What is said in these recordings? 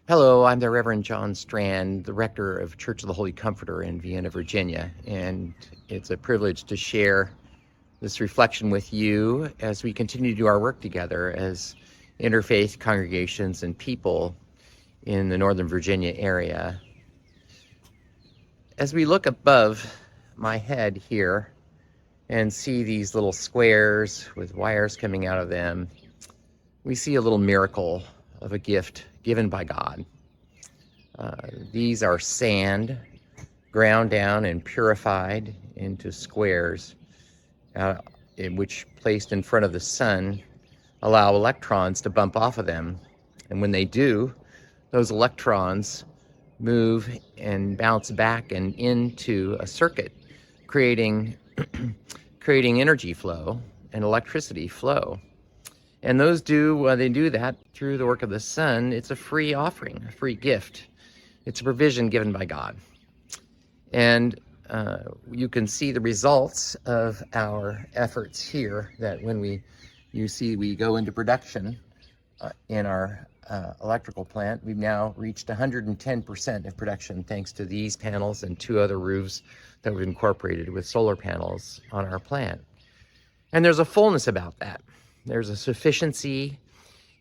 Hello, I'm the Reverend Jon Strand, the rector of Church of the Holy Comforter in Vienna, Virginia, and it's a privilege to share this reflection with you as we continue to do our work together as interfaith congregations and people in the Northern Virginia area. As we look above my head here and see these little squares with wires coming out of them, we see a little miracle of a gift given by God. These are sand ground down and purified into squares, in which, placed in front of the sun, allow electrons to bump off of them. And when they do, those electrons move and bounce back and into a circuit, creating energy flow and electricity flow. And they do that through the work of the sun. It's a free offering, a free gift. It's a provision given by God. And you can see the results of our efforts here, that when we go into production in our electrical plant, we've now reached 110% of production thanks to these panels and 2 other roofs that we've incorporated with solar panels on our plant. And there's a fullness about that. There's a sufficiency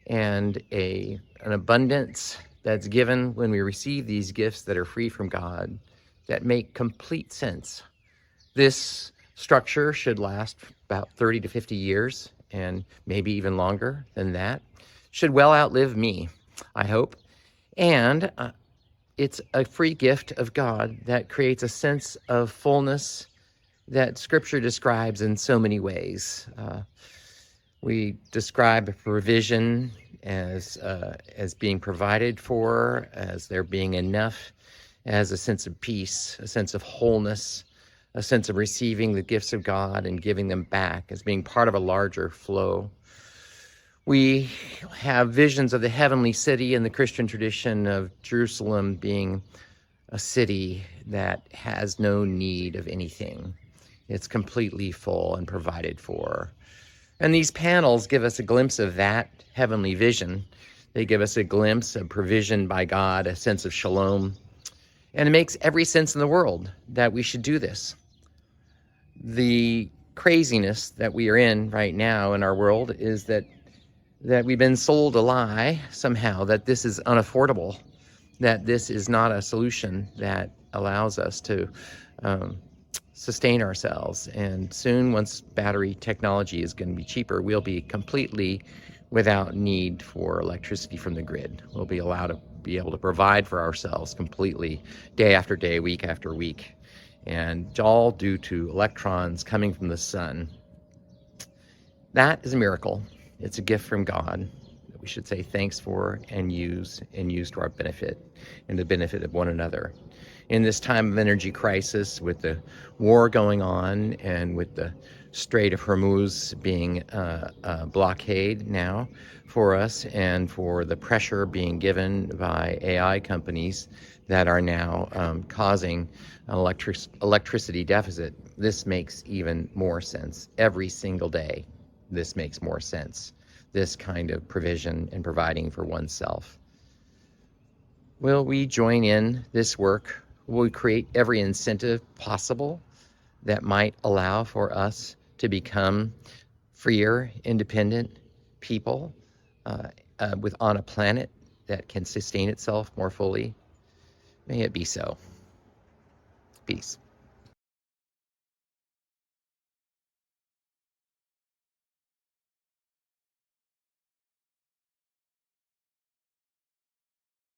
and an abundance that's given when we receive these gifts that are free from God that make complete sense. This structure should last about 30 to 50 years, and maybe even longer than that. Should well outlive me, I hope. And it's a free gift of God that creates a sense of fullness that Scripture describes in so many ways. We describe provision as being provided for, as there being enough, as a sense of peace, a sense of wholeness, a sense of receiving the gifts of God and giving them back, as being part of a larger flow. We have visions of the heavenly city in the Christian tradition of Jerusalem being a city that has no need of anything. It's completely full and provided for. And these panels give us a glimpse of that heavenly vision. They give us a glimpse of provision by God, a sense of shalom. And it makes every sense in the world that we should do this. The craziness that we are in right now in our world is that we've been sold a lie somehow, that this is unaffordable, that this is not a solution that allows us to sustain ourselves. And soon, once battery technology is going to be cheaper, we'll be completely without need for electricity from the grid. We'll be able to provide for ourselves completely, day after day, week after week, and all due to electrons coming from the sun. That is a miracle. It's a gift from God that we should say thanks for and use to our benefit and the benefit of one another. In this time of energy crisis, with the war going on and with the Strait of Hormuz being a blockade now for us, and for the pressure being given by AI companies that are now causing an electricity deficit, this makes even more sense. Every single day, this makes more sense. This kind of provision and providing for oneself. Will we join in this work? Will we create every incentive possible that might allow for us to become freer, independent people on a planet that can sustain itself more fully? May it be so. Peace.